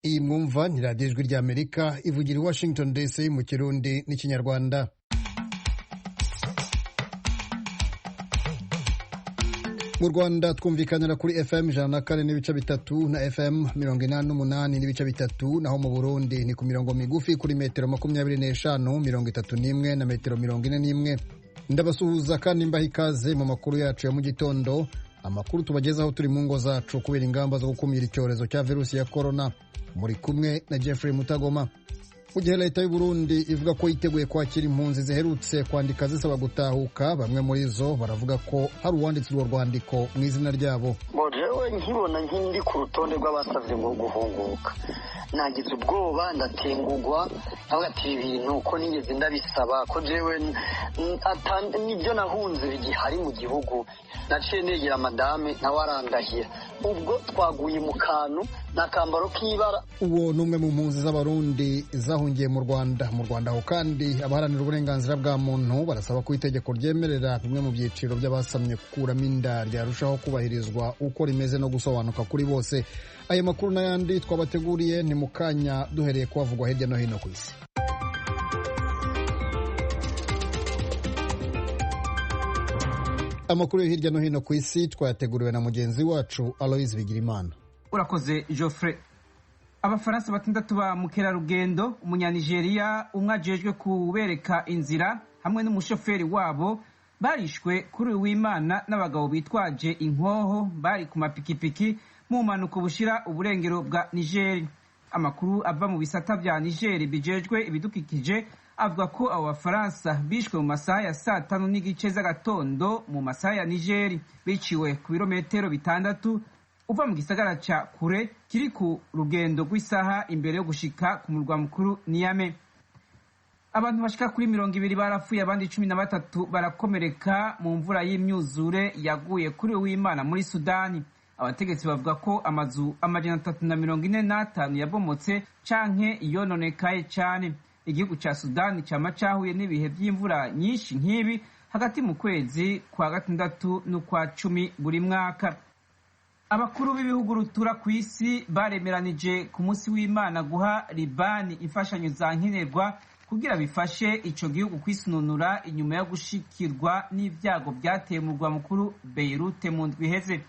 iyi mwumva ni radiyo ijwi ry'Amerika ivugira i Washington DC mu Kirundi n'Ikinyarwanda. Mu Rwanda twumvikanira kuri FM 104.3 na FM 88.3, naho mu Burundi ni ku mirongo migufi kuri metero 25, 31 na metero 41. Ndabasuhuza kandi mbaha ikaze mu makuru yacu ya mu gitondo, amakuru tubagezaho turi mu ngo zacu kubera ingamba zo gukumira icyorezo cya virusi ya corona. Muri kumwe na Jeffrey Mutagoma. Mu gihe leta y'u Burundi ivuga ko yiteguye kwakira impunzi ziherutse kwandika zisaba gutahuka, bamwe muri zo baravuga ko hari uwanditse urwo rwandiko mu izina ryabo. Jewe nkibona nkindi ku rutonde rw'abasavye ngo guhunguka, nagize ubwoba ndatengugwa, ati ibintu ko nigeze ndabisaba ko jewe nibyo nahunze bigihari mu gihugu. Naciye negera madame nawe arandahira, ubwo twaguye mu kantu n'akambaro k'ibara. Uwo numwe mu mpunzi z'abarundi zahungiye mu Rwanda. Mu Rwanda ho kandi abaharanira uburenganzira bwa muntu barasaba ko itegeko ryemerera bimwe mu byiciro by'abasamye gukuramo inda ryarushaho kubahirizwa uko rimeze no gusobanuka kuri bose. Aya makuru n'ayandi twabateguriye ni mu kanya, duhereye kuhavugwa hirya no hino ku isi. Amakuru yo hirya no hino ku isi twayateguriwe na mugenzi wacu Aloise Bigirimana. Urakoze Geoffrey. Abafaransa 6 ba mukerarugendo, umunyanigeriya umwe ajejwe kubereka inzira hamwe n'umushoferi wabo barishwe kuri w'Imana n'abagabo bitwaje inkoho bari ku mapikipiki mu mpanuka bushira uburengero bwa Niger. Amakuru ava mu bisata bya Niger bijejwe ibidukikije avuga ko abo Bafaransa bishwe mu masaha ya 5:30 z'agatondo mu masaha ya Niger, biciwe ku birometero 6 uva mu gisagara ca Kure kiri ku rugendo rw'isaha imbere yo gushika ku murwa mukuru Niamey. Abantu bashika kuri 200 barapfuye, abandi 13 barakomereka mu mvura y'imyuzure yaguye kuri w'Imana muri Sudani. Abategetsi bavuga ko amazu 345 yabomotse canke yononekaye cane. Igihugu ca Sudani cama cahuye n'ibihe by'imvura nyinshi nk'ibi hagati mu kwezi kwa 6 n'ukwa 10 buri mwaka. Abakuru b'ibihugu rutura ku isi baremeranije ku munsi w'Imana guha Libani imfashanyo za nkenerwa kugira bifashe ico gihugu kwisununura inyuma yo gushikirwa n'ivyago byateye mu murwa mukuru Beirut mu ndwi iheze.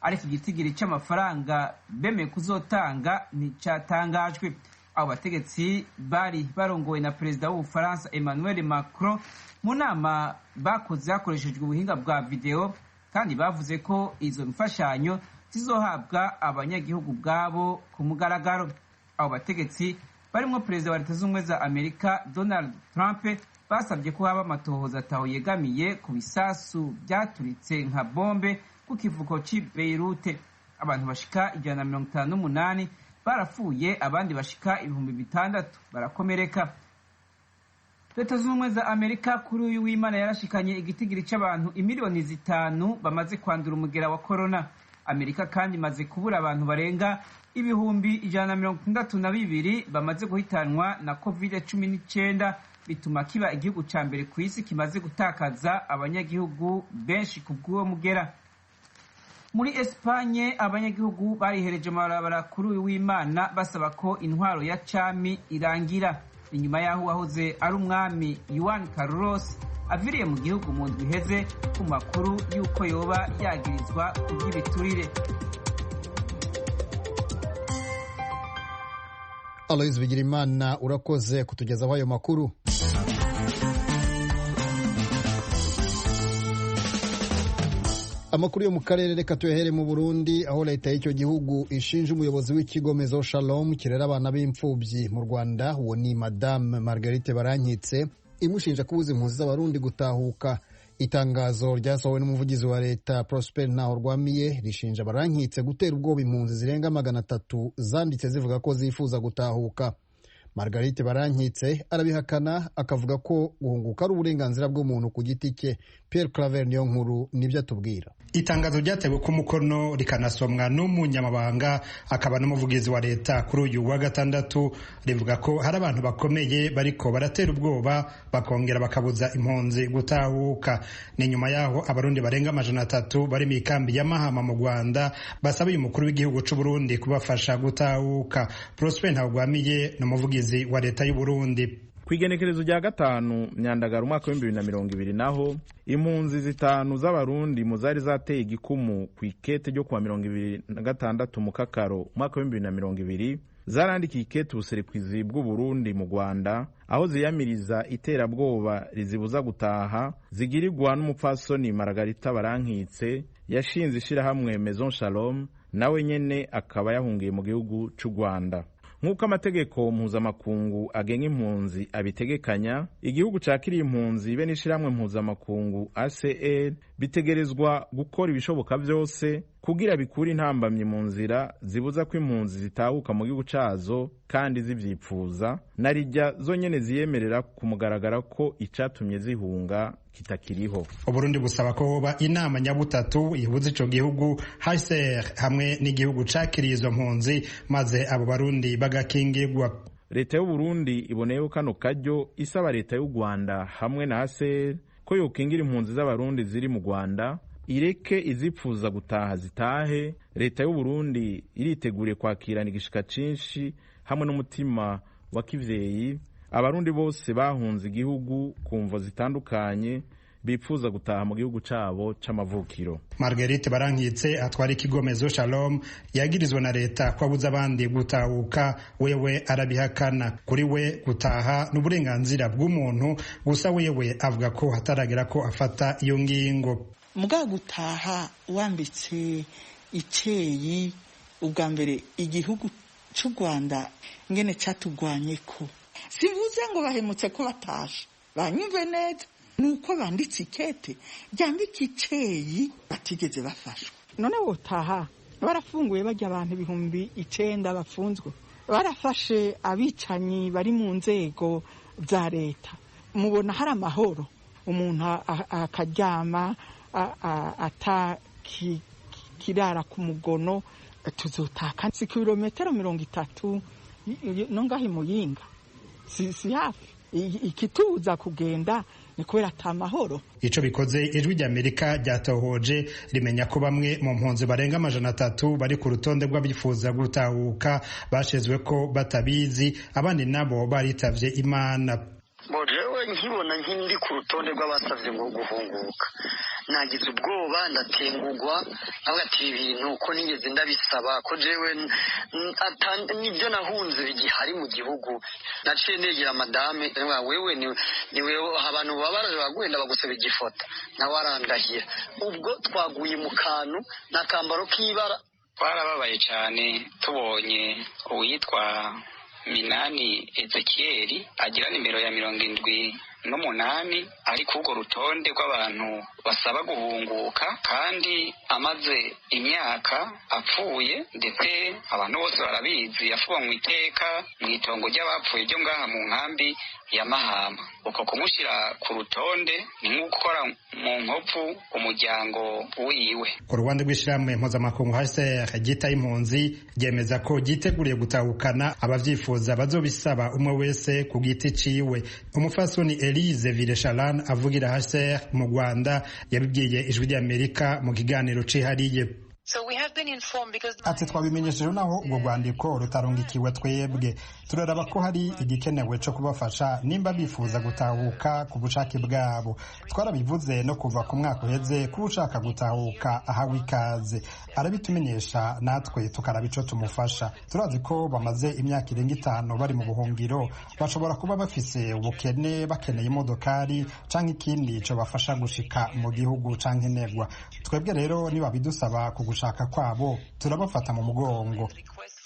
Ariko igitigiri c'amafaranga bemeye kuzotanga nticatangajwe. Abo bategetsi bari barongowe na perezida w'Ubufaransa Emmanuel Macron mu nama bakoze hakoreshejwe ubuhinga bwa video, kandi bavuze ko izo mfashanyo zizohabwa abanyagihugu bwabo ku mugaragaro. Abo bategetsi barimo perezida wa Leta Zunze za Amerika Donald Trump basabye ko haba amatohoza ataho yegamiye ku bisasu byaturitse nka bombe ku kivuko ci Beirut. Abantu bashika 158 barapfuye, abandi bashika 6,000 barakomereka. Leta Zunze za Amerika kuri uyu w'Imana yarashikanye igitigiri c'abantu 5,000,000 bamaze kwandura umugera wa corona. Amerika kandi imaze kubura abantu barenga 162,000 bamaze guhitanwa na COVID-19, bituma kiba igihugu ca mbere ku isi kimaze gutakaza abanyagihugu benshi ku bw'uwo mugera. Muri Espanye abanyagihugu barihereje amabarabara kuri uyu w'Imana basaba ko intwaro ya cami irangira, inyuma yaho wahoze ari umwami Juan Carlos aviriye mu gihugu mu ndwi iheze ku makuru y'uko yoba yagirizwa kuby'ibiturire. Aloise Bigirimana, urakoze kutugezaho ayo makuru. Amakuru yo mu karere reka tuyahere mu Burundi, aho leta y'icyo gihugu ishinja umuyobozi w'ikigo Maison Shalom kirera abana b'imfubyi mu Rwanda, uwo ni Madame Marguerite Barankitse, imushinja kubuza impunzi z'abarundi gutahuka. Itangazo ryasohowe n'umuvugizi wa leta Prosper Ntahorwamiye rishinja Barankitse gutera ubwoba impunzi zirenga 300 zanditse zivuga ko zifuza gutahuka. Margarite Barankitse arabihakana akavuga ko guhunguka ari uburenganzira bw'umuntu ku giti cye. Pierre Claver niyo nkuru nibyo atubwira. Itangazo ryatewe ku mukono rikanasomwa n'umunyamabanga akaba n'umuvugizi wa leta kuri uyu wa gatandatu rivuga ko hari abantu bakomeye bariko baratera ubwoba bakongera bakabuza impunzi gutahuka. Ni nyuma yaho abarundi barenga 300 bari mu ikambi ya Mahama mu Rwanda basaba uyu mukuru w'igihugu c'u Burundi kubafasha gutahuka. Prosper Ntawugwamiye n'umuvugizi wa leta y'u Burundi. Kwigenekerezo rya 5 Myandagara umwaka wa 2020 naho impunzi 5 z'abarundi muzari zateye igikumu ku ikete ryo kwa 2026 mu Kakaro umwaka wa 2020 zarandikiye ikete ubuserukizi bw'u Burundi mu Rwanda aho ziyamiriza iterabwoba rizibuza gutaha zigirirwa n'umupfasoni Margarita Barankitse yashinze ishirahamwe Maison Shalom nawe nyene akaba yahungiye mu gihugu c'u Rwanda. Nk'uko amategeko mpuzamakungu agenga impunzi abitegekanya, igihugu cakiriye impunzi be n'ishiramwe mpuzamakungu ACR bitegerezwa gukora ibishoboka vyose kugira bikura intambamye mu nzira zibuza ko impunzi zitahuka mu gihugu cazo kandi zivyipfuza narijya zonyene ziyemerera kumugaragara ko icatumye zihunga kitakiriho. Uburundi busaba ko hoba inama nyabutatu ihuza ico gihugu HCR hamwe n'igihugu cakiriye izo mpunzi maze abo barundi bagakingirwa. Leta y'u Burundi iboneyeho kano karyo isaba leta y'u Rwanda hamwe na HCR ko yokingira impunzi z'abarundi ziri mu Rwanda ireke izipfuza gutaha zitahe. Leta y'u Burundi iriteguriye kwakirana igishika cinshi hamwe n'umutima wa kivyeyi abarundi bose bahunze igihugu kumvo zitandukanye bipfuza gutaha mu gihugu cabo c'amavukiro. Margarite Barankitse atwara ikigo Maison Shalom yagirizwe na leta ko abuza abandi gutahuka, wewe arabihakana. Kuri we gutaha n'uburenganzira bw'umuntu, gusa wewe avuga ko hataragera ko afata iyo ngingo. Muga gutaha wambitse iceyi ubwa mbere igihugu c'u Rwanda ngene catugwanye ko sivuze ngo bahemutse ko batashe banyumve neza nuko banditse ikete ryandika iceyi batigeze bafashwa. None wotaha barafunguye bajya abantu 9,000 bafunzwe, barafashe abicanyi bari mu nzego za leta, mubona hari amahoro umuntu akaryama atakirara ku mugono. Tuzotaka si kilometero 30 nongahi Muyinga si hafi ikituza kugenda ni kubera atamahoro. Ico bikoze ijwi ry'Amerika ryatohoje rimenya ko bamwe mu mpunzi barenga 300 bari ku rutonde rw'abifuza gutahuka bashezwe ko batabizi, abandi nabo baritavye Imana. Jewe nkibona nkindi ku rutonde rw'abasavye ngo guhunguka nagize ubwoba ndatengugwa avuga ati ibintu ko nigeze ndabisaba ko jewe nibyo nahunze bigihari mu gihugu. Naciye negera madame wewe niwe abantu babaraje bagwenda bagusaba igifota nawe arandahira. Ubwo twaguye mu kantu nakambaro k'ibara twarababaye cyane tubonye uwitwa Minani Ezekiel agira nimero ya 78 ari kugo rutonde rw'abantu basaba guhunguka kandi amaze imyaka apfuye, ndetse abantu bose barabizi yafuwe mu iteka mu itongo ry'abapfuye ryo ngaha mu nkambi ya Mahama. Uko kumushira ku rutonde ni nk'ukora mu nkovu umuryango wiwe. Ku ruhande rw'ishiramwe mpuzamakungu HCR gita impunzi ryemeza ko giteguriye gutahukana abavyifuza bazobisaba umwe wese ku giti ciwe. Umufasoni Elise Villechalane avugira HCR mu Rwanda yabibwiye ijwi ry'Amerika mu kiganiro cihariye. Ati twabimenyesheje naho ubwo rwandiko rutarungikiwe twebwe, turaraba ko hari igikenewe cyo kubafasha nimba bifuza gutahuka ku bushake bwabo. Twarabivuze no kuva ku mwaka uheze ko ushaka gutahuka ahawe ikaze arabitumenyesha, natwe tukaraba ico tumufasha. Turazi ko bamaze imyaka irenga 5 bari mu buhungiro, bashobora kuba bafise ubukene, bakeneye imodokari canke ikindi cyo bafasha gushika mu gihugu canke negwa. Twebwe rero niba bidusaba kugushaka kwabo turabafata mu mugongo.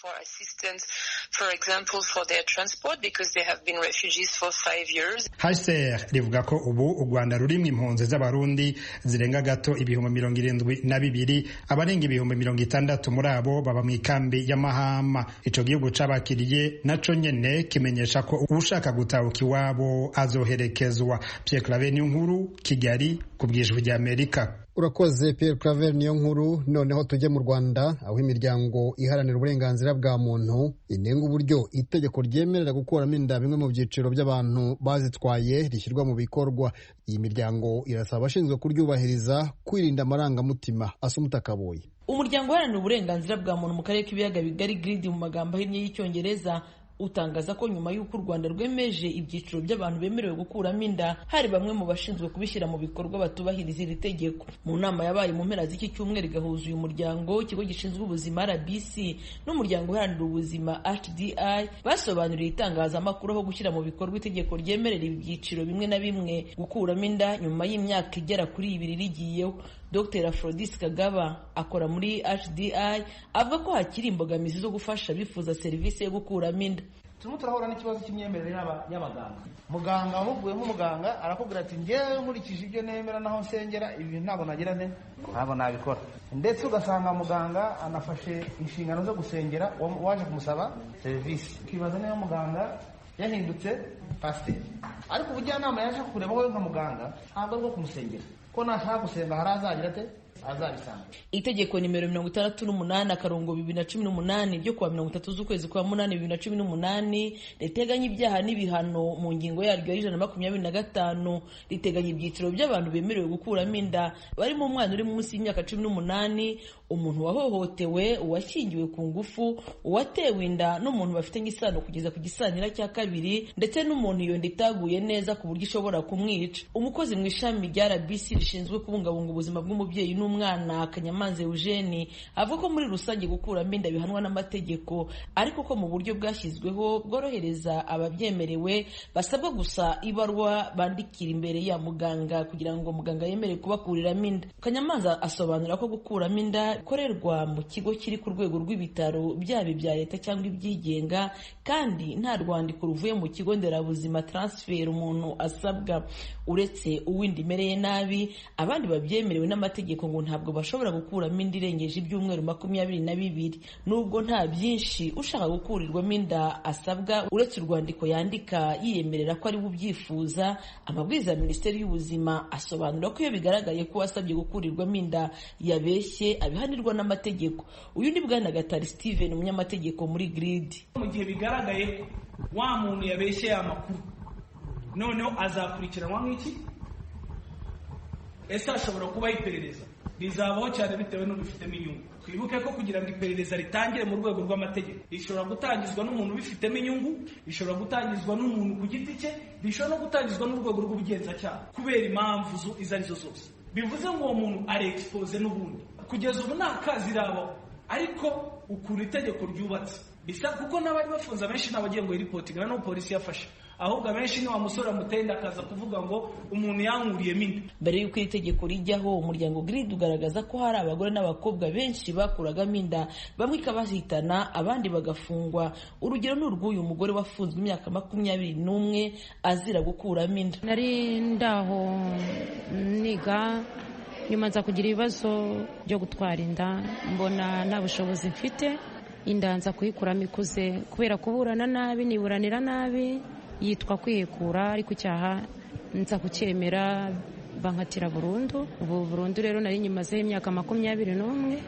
for assistance, for example, for their transport because they have been refugees for 5 years. HCR rivuga ko ubu u Rwanda rurimwe impunzi z'abarundi zirenga gato 72,000, abarenga 60,000 muri abo baba mu ikambi ya Mahama. Ico gihugu cabakiriye naco nyene kimenyesha ko ushaka gutahuka iwabo azoherekezwa. Pierre Claver Niyonkuru, Kigali, ku bw'Ijwi ry'Amerika. Urakoze Pierre Claver Niyonkuru. Noneho tujye mu Rwanda, aho imiryango iharanira uburenganzira bwa muntu inenga uburyo itegeko ryemerera gukuramo inda bimwe mu byiciro by'abantu bazitwaye rishyirwa mu bikorwa. Iyi miryango irasaba abashinzwe kuryubahiriza kwirinda amarangamutima. Asumuta Kaboyi. Umuryango uharanira uburenganzira bwa muntu mu karere k'ibiyaga bigari GRID mu magambo ahinnye y'icyongereza utangaza ko nyuma y'uko u Rwanda rwemeje ibyiciro by'abantu bemerewe gukuramo inda, hari bamwe mu bashinzwe kubishyira mu bikorwa batubahiriza iri tegeko. Mu nama yabaye mu mpera z'iki cyumweru igahuza uyu muryango, ikigo gishinzwe ubuzima RBC n'umuryango uharanira ubuzima HDI, basobanuriye itangazamakuru aho gushyira mu bikorwa itegeko ryemerera ibyiciro bimwe na bimwe gukuramo inda nyuma y'imyaka igera kuri 2 rigiyeho. Dr. Aphrodis Kagaba akora muri HDI avuga ko hakiri imbogamizi zo gufasha bifuza serivisi yo gukuramo inda. Turimo turahura n'ikibazo cy'imyemerere y'abaganga. Muganga wahuguye nk'umuganga arakubwira ati njyewe nkurikije ibyo nemera naho nsengera ibi ntabwo nagira nte ntabwo nabikora. Ndetse ugasanga muganga anafashe inshingano zo gusengera waje kumusaba serivisi. Ukibaza niba muganga yahindutse pasiteri, ariko ubujyanama yaje kureba wowe nka muganga ntabwo ari bwo kumusengera ko nashaka gusenga hari azagira ate azabisanga. Itegeko nimero 68/2018 ryo kuwa 30 z'ukwezi kwa 8 2018 riteganya ibyaha n'ibihano mu ngingo yaryo ya 125 riteganya ibyiciro by'abantu bemerewe gukuramo inda barimo umwana uri munsi y'imyaka 18, umuntu wahohotewe, uwashyingiwe ku ngufu, uwatewe inda n'umuntu bafitanye isano kugeza ku gisanira cya kabiri, ndetse n'umuntu iyo nda itaguye neza ku buryo ishobora kumwica. Umukozi mu ishami rya RBC rishinzwe kubungabunga ubuzima bw'umubyeyi n'umwana Kanyamanza Eugene avuga ko muri rusange gukuramo inda bihanwa n'amategeko, ariko ko mu buryo bwashyizweho bworohereza ababyemerewe basabwa gusa ibarwa bandikira imbere ya muganga kugira ngo muganga yemere kubakuriramo inda. Kanyamanza asobanura ko gukuramo inda bikorerwa mu kigo kiri ku rwego rw'ibitaro byaba ibya leta cyangwa ibyigenga, kandi nta rwandiko ruvuye mu kigo nderabuzima transfer umuntu asabwa. Uretse uwindi imereye nabi, abandi babyemerewe n'amategeko ngo ntabwo bashobora gukuramo inda irengeje ibyumweru 22. Nubwo nta byinshi ushaka gukurirwamo inda asabwa uretse urwandiko yandika yiyemerera ko ari ubyifuza, amabwiriza ya Minisiteri y'Ubuzima asobanura ko iyo bigaragaye ko wasabye gukurirwamo inda yabeshye abihanirwa n'amategeko. Uyu ni Bwana Gatari Steven, umunyamategeko muri GRID. Mu gihe bigaragaye wa muntu yabeshye amakuru, noneho azakurikiranwa nk'iki? Ese ashobora kuba iperereza rizabaho cyane bitewe n'ubifitemo inyungu. Twibuke ko kugira ngo iperereza ritangire mu rwego rw'amategeko rishobora gutangizwa n'umuntu ubifitemo inyungu, rishobora gutangizwa n'umuntu ku giti cye, rishobora no gutangizwa n'urwego rw'ubugenzacyaha kubera impamvu izo arizo zose. Bivuze ngo uwo muntu ari expose n'ubundi. Kugeza ubu nta kazi irabaho, ariko ukuntu itegeko ryubatse bisa kuko n'abari bafunze benshi n'abagiye ngo iripotinga no polisi yafashe, ahubwo abenshi ni wa musore amutenda akaza kuvuga ngo umuntu yankuriye minda. Mbere y'uko iri tegeko rijyaho, umuryango GRID ugaragaza ko hari abagore n'abakobwa benshi bakuragamo inda, bamwe ikabahitana abandi bagafungwa. Urugero ni urw'uyu mugore wafunzwe imyaka 21 azira gukuramo inda. Nari ndaho niga, nyuma nza kugira ibibazo byo gutwara inda, mbona nta bushobozi mfite, inda nza kuyikuramo ikuze kubera kuburana nabi, niburanira nabi, yitwa kwihekura, ariko icyaha nza kucyemera bankatira burundu. Ubu burundu rero nari nyimazeho imyaka 21.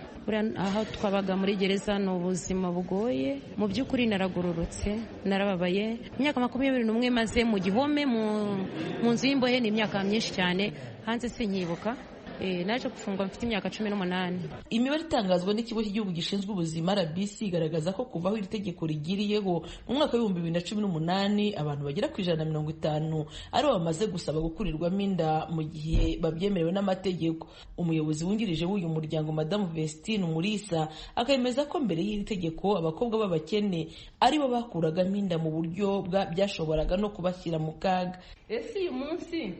Aho twabaga muri gereza ni ubuzima bugoye, mu by'ukuri naragororotse, narababaye. Imyaka 21 maze mu gihome mu nzu y'imbohe ni imyaka myinshi cyane, hanze sinyibuka. Naje gufungwa mfite imyaka 18. Imibare itangazwa n'ikigo cy'igihugu gishinzwe ubuzima RBC igaragaza ko kuva aho iri tegeko rigiriyeho mu mwaka wa 2018 abantu bagera ku 150 ari bamaze gusaba gukurirwamo inda mu gihe babyemerewe n'amategeko. Umuyobozi wungirije w'uyu muryango Madamu Vestine Umulisa akemeza ko mbere y'iri tegeko abakobwa b'abakene ari bo bakuragamo inda mu buryo byashoboraga no kubashyira mu kaga. Ese uyu munsi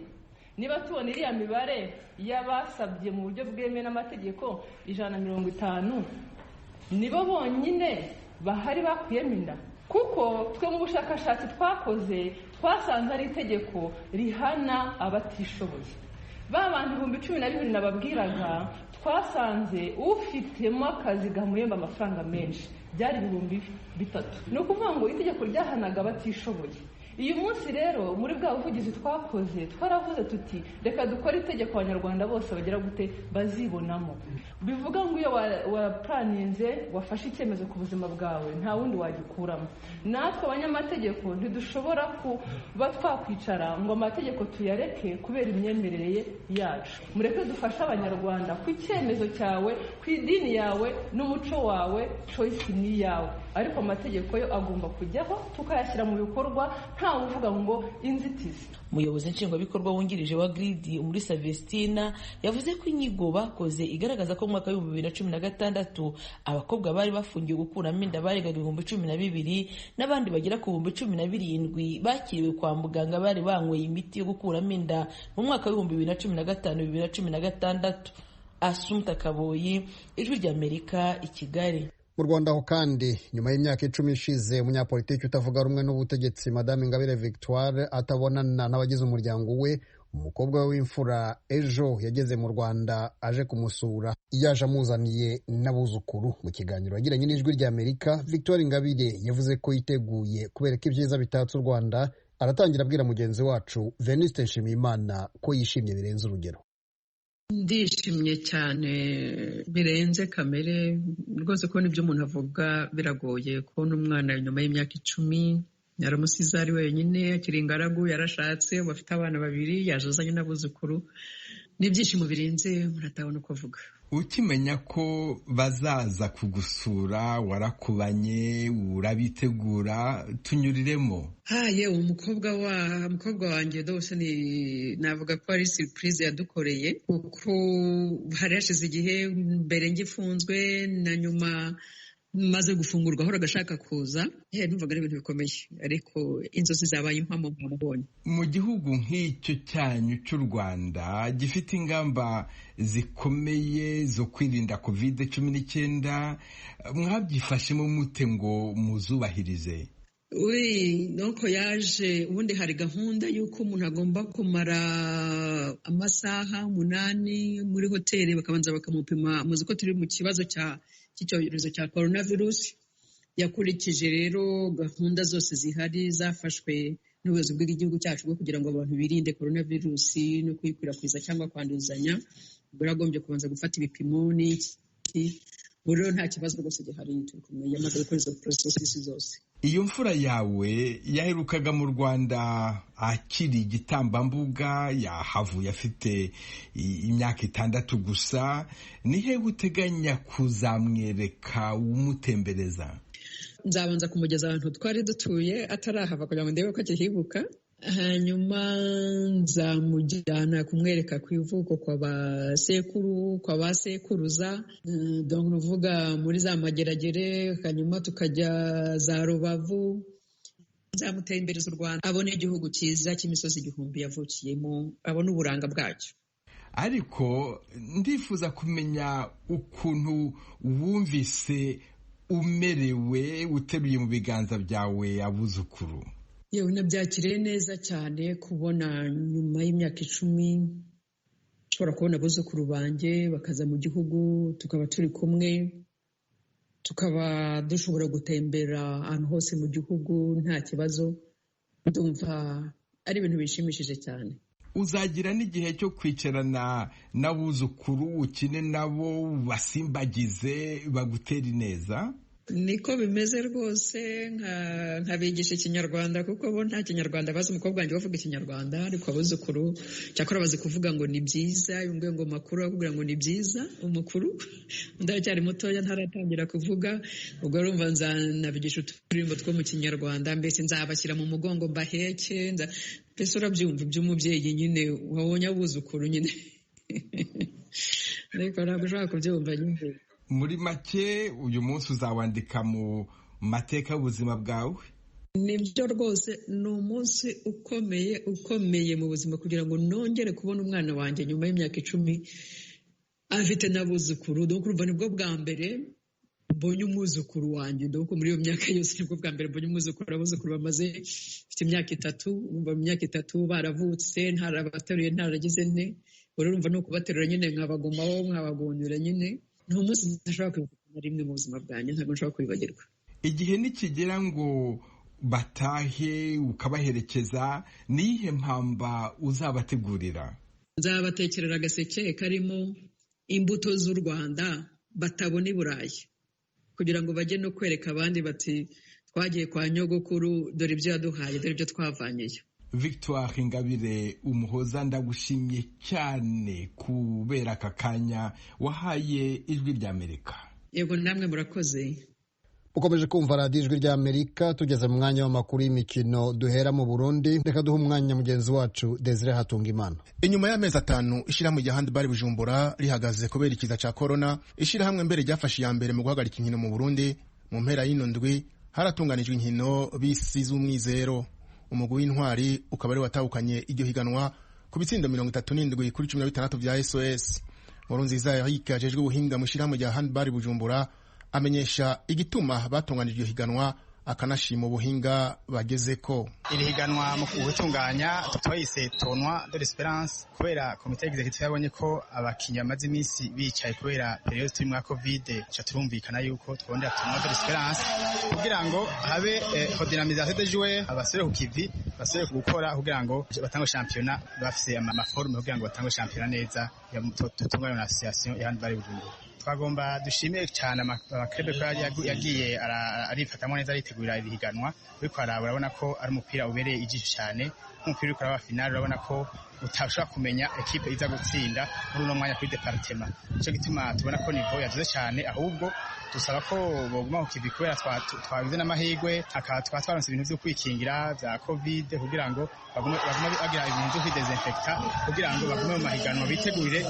niba tubona iriya mibare y'abasabye mu buryo bwemewe n'amategeko 150, nibo bonyine bahari bakuyemo inda? Kuko twe mu bushakashatsi twakoze twasanze ari itegeko rihana abatishoboye. Ba bantu 12,000 nababwiraga twasanze ufitemo akazi gamuhemba amafaranga menshi byari 3,000. Ni ukuvuga ngo itegeko ryahanaga abatishoboye. Uyu munsi rero muri bwa buvugizi twakoze twaravuze tuti reka dukore itegeko abanyarwanda bose bagira gute bazibonamo. Bivuga ngo iyo waplaninze wafashe icyemezo ku buzima bwawe nta wundi wagikuramo. Natwe abanyamategeko ntidushobora kuba twakwicara ngo amategeko tuyareke kubera imyemerere yacu. Mureke dufashe abanyarwanda ku icyemezo cyawe, ku idini yawe n'umuco wawe, choice ni yawe. Ariko amategeko yo agomba kujyaho tukayashyira mu bikorwa nta uvuga ngo inzitizi. Umuyobozi nshingwabikorwa wungirije wa GRID muri Savestina yavuze ko inyigo bakoze igaragaza ko mu mwaka wa 2016 abakobwa bari bafungiye gukuramo inda barenga 12,000 n'abandi bagera ku 17,000 bakiriwe kwa muganga bari banyweye imiti yo gukuramo inda mu mwaka wa 2015-2016. Assumpta Kaboyi, Ijwi ry'Amerika, i Kigali. Mu Rwanda ho kandi nyuma y'imyaka 10 ishize umunyapolitiki utavuga rumwe n'ubutegetsi Madame Ingabire Victoire atabonana n'abagize umuryango we, umukobwa we w'imfura ejo yageze mu Rwanda aje kumusura, yaje amuzaniye n'abuzukuru. Mu kiganiro yagiranye n'Ijwi ry'Amerika, Victoire Ingabire yavuze ko yiteguye kubereka ibyiza bitatse u Rwanda. Aratangira abwira mugenzi wacu Venuste Nshimiyimana ko yishimye birenze urugero. Ndishimye cyane birenze kamere rwose, ko nibyo umuntu avuga biragoye kubona umwana nyuma y'imyaka 10 yaramusize ari wenyine, akiri ingaragu, yarashatse, bafite abana 2, yajazanye n'abuzukuru. N'ibyishimo birenze muratabona uko avuga. Ukimenya ko bazaza kugusura warakubanye urabitegura, tunyuriremo. Yewe umukobwa wanjye dose navuga ko ari surprise yadukoreye, kuko hari hashize igihe mbere ngifunzwe na nyuma maze gufungurwa ahora agashaka kuza. Numvaga ari ibintu bikomeye, ariko inzozi zabaye impamo mubonye. Mu gihugu nk'icyo cyanyu cy'u Rwanda gifite ingamba zikomeye zo kwirinda COVID-19, mwabyifashemo mute ngo muzubahirize? Nuko yaje ubundi hari gahunda y'uko umuntu agomba kumara amasaha 8 muri hoteli, bakabanza bakamupima. Muzi ko turi mu kibazo cy'icyorezo cya coronavirus. Yakurikije rero gahunda zose zihari zafashwe n'ubuyobozi bw'igihugu cyacu bwo kugira ngo abantu birinde coronavirus no kuyikwirakwiza cyangwa kwanduzanya. Baragombye kubanza gufata ibipimo n'iki. Rero nta kibazo rwose gihari, turi kumwe yamaze gukora izo processes zose. Iyo mfura yawe yaherukaga mu Rwanda akiri igitambambuga, yahavuye afite imyaka 6 gusa. Ni he uteganya kuzamwereka umutembereza? Nzabanza kumugeza ahantu twari dutuye atarahava kugira ngo ndebe ko akihibuka. Hanyuma nzamujyana kumwereka ku ivuko kwa basekuru, kwa basekuruza, donc nuvuga muri za Mageragere, hanyuma tukajya za Rubavu. Nzamutembereza u Rwanda, abone igihugu cyiza cy'imisozi 1000 yavukiyemo, abone uburanga bwacyo. Ariko ndifuza kumenya ukuntu wumvise umerewe uteruye mu biganza byawe abuzukuru. Yewe nabyakiriye neza cyane kubona nyuma y'imyaka 10 nshobora kubona abuzukuru banjye bakaza mu gihugu, tukaba turi kumwe, tukaba dushobora gutembera ahantu hose mu gihugu nta kibazo. Ndumva ari ibintu bishimishije cyane. Uzagira n'igihe cyo kwicarana n'abuzukuru, ukine nabo, basimbagize, bagutera ineza? Niko bimeze rwose, nkabigisha Ikinyarwanda kuko bo nta Kinyarwanda bazi. Umukobwa wanjye bavuga Ikinyarwanda, ariko abuzukuru cyakora bazi kuvuga ngo ni byiza. Yumve ngo makuru akubwira ngo ni byiza, umukuru ndacyari mutoya ntaratangira kuvuga. Ubwo urumva nzanabigisha uturirimbo two mu Kinyarwanda, mbese nzabashyira mu mugongo mbaheke. Mbese urabyumva iby'umubyeyi nyine wabonye abuzukuru nyine. Ariko ntabwo ushobora kubyumva nyine. Muri make uyu munsi uzawandika mu mateka y'ubuzima bwawe? Nibyo rwose, ni umunsi ukomeye mu buzima, kugira ngo nongere kubona umwana wanjye nyuma y'imyaka 10 afite n'abuzukuru. Donc urumva nibwo bwa mbere mbonye umwuzukuru wanjye ndabona muri iyo myaka yose nibwo bwa mbere mbonye umwuzukuru. Abuzukuru bamaze mfite imyaka 3, umva mu myaka 3 baravutse ntarabateruye ntaragize nte, urumva no kubaterura nyine nkabagumaho nkabagondera nyine. Ni umunsi ntashobora kwibuka na rimwe mu buzima bwanjye, ntabwo nshobora kwibagirwa. Igihe nikigera ngo batahe ukabaherekeza, nihe mpamba uzabategurira? Nzabatekerera agaseke karimo imbuto z'u Rwanda batabona i Burayi, kugira ngo bajye no kwereka abandi bati twagiye kwa nyogokuru, dore ibyo yaduhaye, dore ibyo twavanyeyo. Victoire Ingabire Umuhoza, ndagushimye cyane kubera aka kanya wahaye Ijwi ry'Amerika. Yego namwe murakoze. Ukomeje kumva radiyo Ijwi ry'Amerika. Tugeze mu mwanya w'amakuru y'imikino, duhera mu Burundi. Reka duhe umwanya mugenzi wacu Desire Hatungimana. Inyuma y'amezi 5 ishyirahamwe rya handball Bujumbura rihagaze kubera ikiza ca corona, ishyirahamwe mbere ryafashe ya mbere mu guhagarika inkino mu Burundi. Mu mpera y'ino ndwi haratunganijwe inkino bisize umwizero. Umugwi w'intwari ukaba ari watahukanye iryo higanwa ku bitsindo 37 kuri 16 vya SOS. Nkurunziza Eric ajejwe ubuhinga mu ishyirahamwe rya handball Bujumbura amenyesha igituma batunganije iryo higanwa, akanashima ubuhinga bagezeko. Iri higanwa mu gutunganya twayise tournoi de l'espérance kubera komite executive yabonye ko abakinnyi bamaze iminsi bicaye kubera periode turi mu covid, cha turumvikana yuko twondera tournoi de l'espérance kugira ngo habe redynamisation des joueurs, abasore ku kivi basore gukora kugira ngo batange championnat bafise amaforme kugira ngo batange championnat neza ya tutunganya association ya handball Bujumbura. Twagomba dushimire cyane amakrebe ko yagiye arifatamo neza aritegurira ibihiganwa, ariko urabona ko ari umupira ubereye ijisho cyane. Umupira uri kuraba finale urabona ko utashobora kumenya equipe iza gutsinda muri uno mwanya kuri departement. Cyo gituma tubona ko niveau yaduze cyane, ahubwo dusaba ko boguma ku kivi kubera twagize n'amahirwe twaronse ibintu byo kwikingira bya covid kugira ngo bagume bagira ibintu byo kwidesinfecta kugira ngo bagume mu mahiganwa bitegurire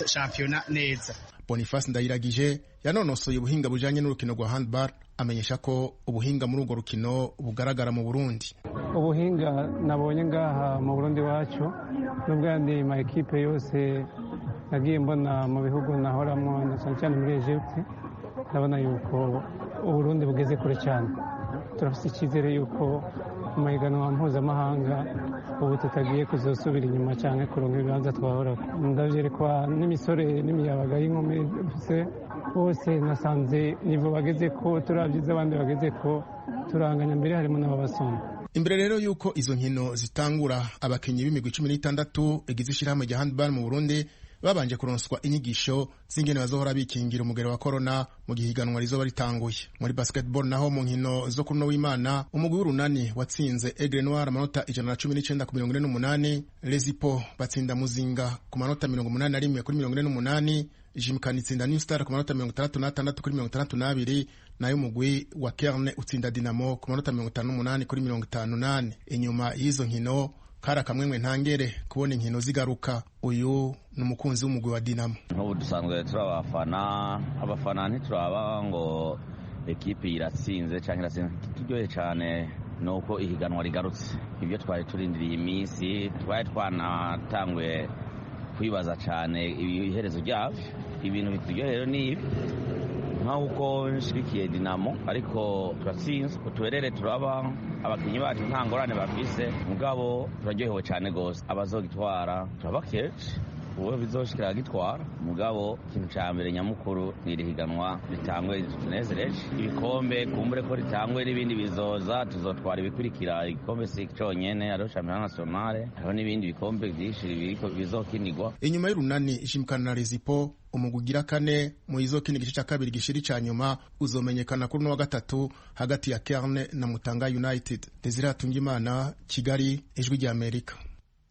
championnat neza. Boniface Ndayiragije yanonosoye ubuhinga bujanye n'urukino rwa handball, amenyesha ko ubuhinga muri urwo rukino bugaragara mu Burundi. Ubuhinga nabonye ngaha mu Burundi wacu n'ubwandi ma equipe yose nagiye mbona mu bihugu nahoramwo na cyane muri Egypt, ndabona yuko Uburundi bugeze kure cyane. Turafite icyizere yuko mu mahiganwa mpuzamahanga ubu tutagiye kuzosubira inyuma cyane kuronka ibibanza twahora. Ndavyerekwa n'imisore n'imiyabaga y'inkumi dufise bose, nasanze nivo bageze ko turavyiza abandi bageze ko turanganya, mbere harimo n'ababasumba. Imbere rero yuko izo nkino zitangura, abakinyi b'imigwi 16 igize ishyirahamwe rya handball mu Burundi babanje kuronswa inyigisho z'ingene bazohora bikingira umugero wa corona mu gihiganwa rizoba ritanguye. Muri basketball naho mu nkino zo kuno w'Imana, umugwi w'urunani watsinze Aigle Noir amanota 119 ku 48, Lezipo batsinda Muzinga ku manota 81 kuri 48, Jimkani itsinda New Star ku manota 66 kuri 62, nayo umugwi wa Kerne utsinda Dinamo ku manota 58 kuri 58. Inyuma y'izo nkino kara kamwemwe ntangere kubona inkino zigaruka. Uyu ni umukunzi w'umugwi wa Dinamo. N'ubu dusanzwe abafana ntituraba ngo ekipe iratsinze cyangwa iratsinze. Turyoye cyane nuko ihiganwa rigarutse. Ibyo twari turindiriye iminsi, twari twanatangwe kwibaza cyane ibiherezo ryavyo. Ibintu bituryohera ni ibi nk'uko nshigikiye Dinamo, ariko turatsinze kutuberere turaba abakinyi bacu nta ngorane bafise, mugabo turaryohewe cyane gose. Abazogitwara turabakeje uwo bizoshikira gitwara, mugabo ikintu cya mbere nyamukuru n'irihiganwa ritangwe tunezereje. Ibikombe kumbure ko ritangwe n'ibindi bizoza, tuzotwara ibikurikira. Igikombe si cyonyene, hariho championnat nationale, hariho n'ibindi bikombe byinshi bizokinirwa. Inyuma y'urunani Jimkana na Lezipo, umugugira kane mu izokina igice cya kabiri gishiri ca nyuma uzomenyekana kuri no wa gatatu hagati ya Kerne na Mutanga United. Desire Hatungimana, Kigali, Ijwi ry'Amerika.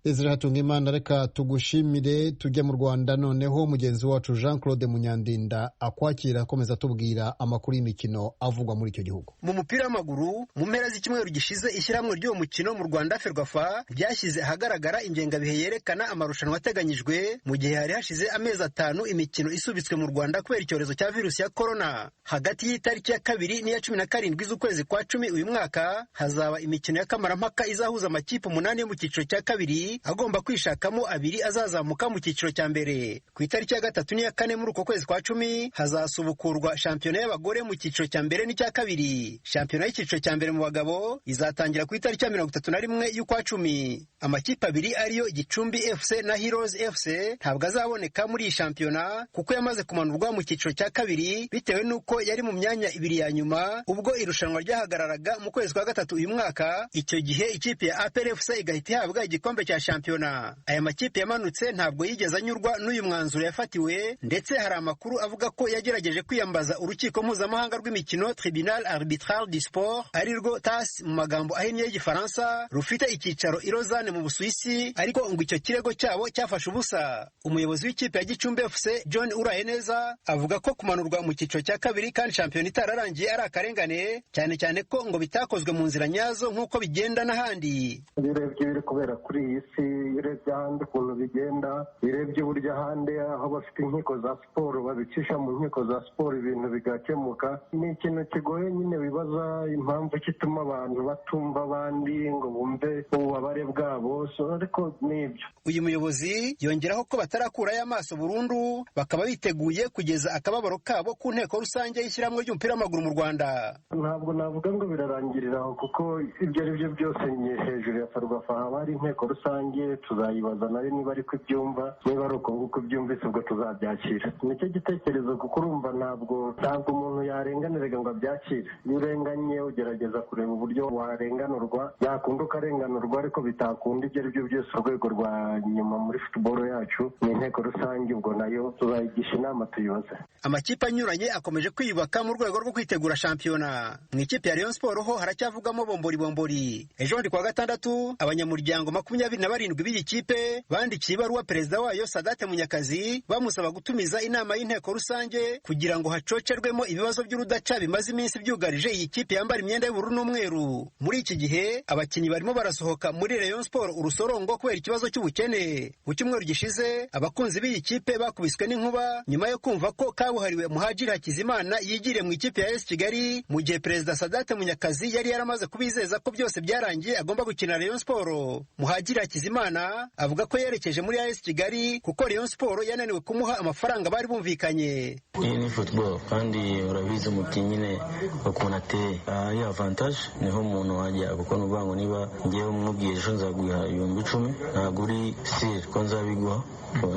Desire Hatungimana, reka tugushimire. Tujye mu Rwanda noneho, mugenzi wacu Jean Claude Munyandinda akwakira akomeza tubwira amakuru y'imikino avugwa muri icyo gihugu. Mu mupira w'amaguru, mu mpera z'icyumweru gishize ishyirahamwe ry'uwo mukino mu Rwanda Ferwafa ryashyize ahagaragara ingengabihe yerekana amarushanwa ateganyijwe mu gihe hari hashize amezi 5 imikino isubitswe mu Rwanda kubera icyorezo cya virusi ya corona. Hagati y'itariki ya 2 n'iya 17 z'ukwezi kwa 10 uyu mwaka hazaba imikino ya kamarampaka izahuza amakipe 8 yo mu cyiciro cya kabiri kabiri agomba kwishakamo abiri azazamuka mu cyiciro cya mbere. Ku itariki ya 3 n'iya 4 muri uko kwezi kwa 10 hazasubukurwa shampiyona y'abagore mu cyiciro cya mbere n'icya kabiri. Shampiyona y'icyiciro cya mbere mu bagabo izatangira ku itariki ya 31 y'ukwa 10. Amakipe abiri ariyo Gicumbi FC na Heroes FC ntabwo azaboneka muri iyi shampiyona kuko yamaze kumanurwa mu cyiciro cya kabiri bitewe n'uko yari mu myanya ibiri ya nyuma ubwo irushanwa ryahagararaga mu kwezi kwa 3 uyu mwaka. Icyo gihe ikipe ya APR FC igahita ihabwa igikombe cya shampiyona. Aya makipe yamanutse ntabwo yigeze anyurwa n'uyu mwanzuro yafatiwe, ndetse hari amakuru avuga ko yagerageje kwiyambaza urukiko mpuzamahanga rw'imikino Tribunal Arbitral du Sport ari rwo TAS mu magambo ahinnye y'Igifaransa, rufite icyicaro i Lausanne mu Busuwisi, ariko ngo icyo kirego cyabo cyafashe ubusa. Umuyobozi w'ikipe ya Gicumbi FC John Urayeneza avuga ko kumanurwa mu cyiciro cya kabiri kandi shampiyona itararangiye ari akarengane, cyane cyane ko ngo bitakozwe mu nzira nyazo nk'uko bigenda n'ahandi. Urebye biri kubera kuri iyi si, urebye ahandi ukuntu bigenda, urebye uburyo ahandi aho bafite inkiko za siporo babicisha mu nkiko za siporo ibintu bigakemuka. Ni ikintu kigoye nyine, bibaza impamvu kituma abantu batumva abandi ngo bumve ububabare bwabo, ariko nibyo. Uyu muyobozi yongeraho ko batarakurayo amaso burundu, bakaba biteguye kugeza akababaro kabo ku nteko rusange y'ishyirahamwe ry'umupira w'amaguru mu Rwanda. Ntabwo navuga ngo birarangirira aho, kuko ibyo ari byo byose hejuru ya Ferwafa haba hari inteko rusange, tuzayibaza nayo niba ari ko ibyumva, niba ari uko nguko ibyumvise ubwo tuzabyakira. Nicyo gitekerezo, kuko urumva ntabwo umuntu yarenganirwa ngo abyakire. Iyo urenganye ugerageza kureba uburyo warenganurwa, yakunda ukarenganurwa, ariko bitakunda ibyo ari byo byose urwego rwa nyuma muri football yacu ni inteko rusange, ubwo nayo tuzayigisha inama tuyibaze. Amakipe anyuranye akomeje kwiyubaka mu rwego rwo kwitegura shampiyona. Mu ikipe ya Rayon Sport ho haracyavugamo bombori. Ejo ndi kwa gatandatu abanyamuryango 27 b'iyi kipe bandikiye ibaruwa perezida wayo Sadate Munyakazi bamusaba gutumiza inama y'inteko rusange kugira ngo hacocerwemo ibibazo by'urudaca bimaze iminsi byugarije iyi kipe yambara imyenda y'ubururu n'umweru. Muri iki gihe abakinnyi barimo barasohoka muri Rayon Sport urusorongo kubera ikibazo cy'ubukene. Mu cyumweru gishize abakunzi b'iyi kipe bakubiswe n'inkuba nyuma yo kumva ko kabuhariwe Muhadjiri Hakizimana yigiriye mu ikipe ya AS Kigali, mu gihe perezida Sadate Munyakazi yari yaramaze kubizeza ko byose byarangiye agomba gukina Rayon Sport. Muhadjiri Hakizimana avuga ko yerekeje muri AS Kigali kuko Rayon Sport yananiwe kumuha amafaranga bari bumvikanye. Iyi ni football kandi urabizi umukinnyi nyine ukuntu ateye, ari avantage niho umuntu wajya, kuko nuvuga ngo niba ngiye umubwiye ejo nzaguha 10,000 ntabwo uri sire ko nzabiguha,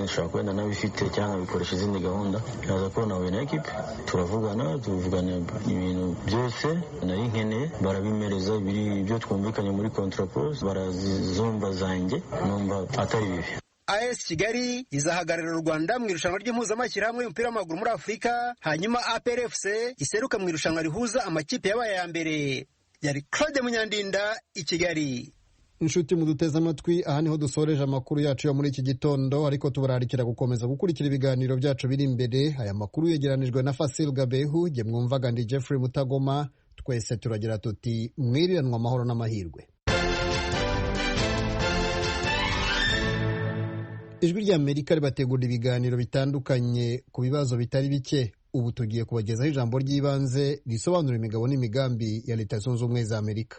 nshobora kwenda nabifite cyangwa bikoresha izindi gahunda. Naza ko nawe na equipe tuvugana ibintu byose nari nkeneye, barabimereza biri ibyo twumvikanye muri contract, barazumva zanjye, numva atari bibi. AS Kigali izahagararira u Rwanda mu irushanwa ry'impuzamashyirahamwe y'umupira w'amaguru muri Afurika, hanyuma APR FC iseruka mu irushanwa rihuza amakipe yabaye ya mbere. Yari Claude Munyandinda i Kigali. Inshuti muduteze amatwi, aha niho dusoreje amakuru yacu yo muri iki gitondo, ariko tubararikira gukomeza gukurikira ibiganiro byacu biri imbere. Aya makuru yegeranijwe na Fasil Gabehu, jye mwumvaga ndi Jeffrey Mutagoma. Twese turagira tuti mwiriranwa amahoro n'amahirwe. Ijwi rya Amerika ribategura ibiganiro bitandukanye ku bibazo bitari bike. Ubu tugiye kubagezaho ijambo ry'ibanze risobanura imigabo n'imigambi ya Leta Zunze Ubumwe za Amerika.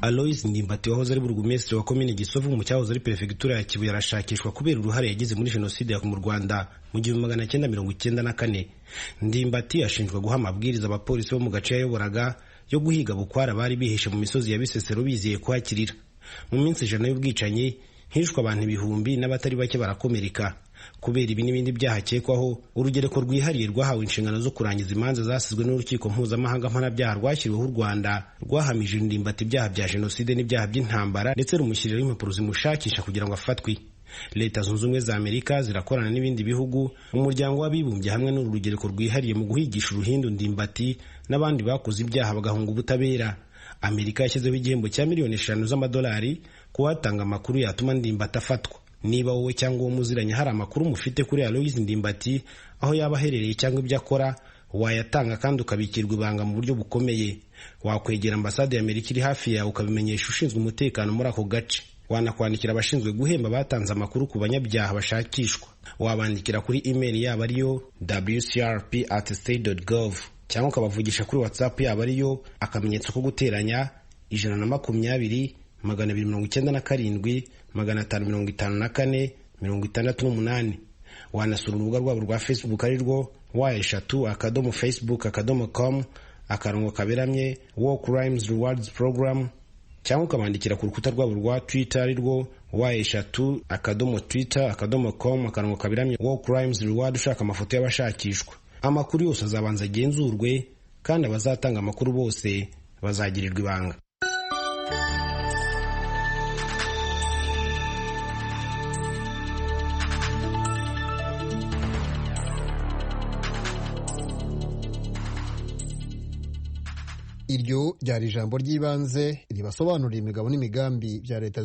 Aloys Ndimbati wahoze ari burugumesitiri wa komine Gisovu mu cyahoze ari perefegitura ya Kibuye arashakishwa kubera uruhare yagize muri jenoside mu Rwanda mu 1994. Ndimbati ashinjwa guha amabwiriza abapolisi bo mu gace yayoboraga yo guhiga bukwara bari bihishe mu misozi ya Bisesero bizeye kuhakirira. Mu minsi ijana y'ubwicanyi hishwe abantu ibihumbi n'abatari bake barakomereka. Kubera ibi n'ibindi byahakekwaho, urugereko rwihariye rwahawe inshingano zo kurangiza imanza zasizwe n'urukiko mpuzamahanga mpanabyaha rwashyiriweho u Rwanda rwahamije Ndimbati ibyaha bya jenoside n'ibyaha by'intambara, ndetse rumushyiriraho impapuro zimushakisha kugira ngo afatwe. Leta Zunze Ubumwe za Amerika zirakorana n'ibindi bihugu, umuryango w'abibumbye hamwe n'uru rugereko rwihariye mu guhigisha uruhindu Ndimbati n'abandi bakoze ibyaha bagahunga ubutabera. Amerika yashyizeho igihembo cya $5,000,000 z'amadolari kuwatanga amakuru yatuma Ndimbati afatwa. Niba wowe cyangwa uwo muziranye hari amakuru mufite kuri Aloys Ndimbati, aho yaba aherereye cyangwa ibyo akora, wayatanga kandi ukabikirwa ibanga mu buryo bukomeye. Wakwegera ambasade ya Amerika iri hafi yawe ukabimenyesha ushinzwe umutekano muri ako gace. Wanakwandikira abashinzwe guhemba batanze amakuru ku banyabyaha bashakishwa. Wabandikira kuri email yabo ariyo wcrp@state.gov. cyangwa ukabavugisha kuri WhatsApp yabo ariyo akamenyetso ko guteranya 120 297 554 68. Wanasura urubuga rwabo rwa Facebook ari rwo wa@facebook.com/kaberamye War Crimes Rewards Program, cyangwa ukabandikira ku rukuta rwabo rwa Twitter ari rwo wa@twitter.com/kaberamye War Crimes Reward ushaka amafoto y'abashakishwa. Amakuru yose azabanza agenzurwe kandi abazatanga amakuru bose bazagirirwa ibanga. Iryo ryari ijambo ry'ibanze ribasobanurira imigabo n'imigambi bya leta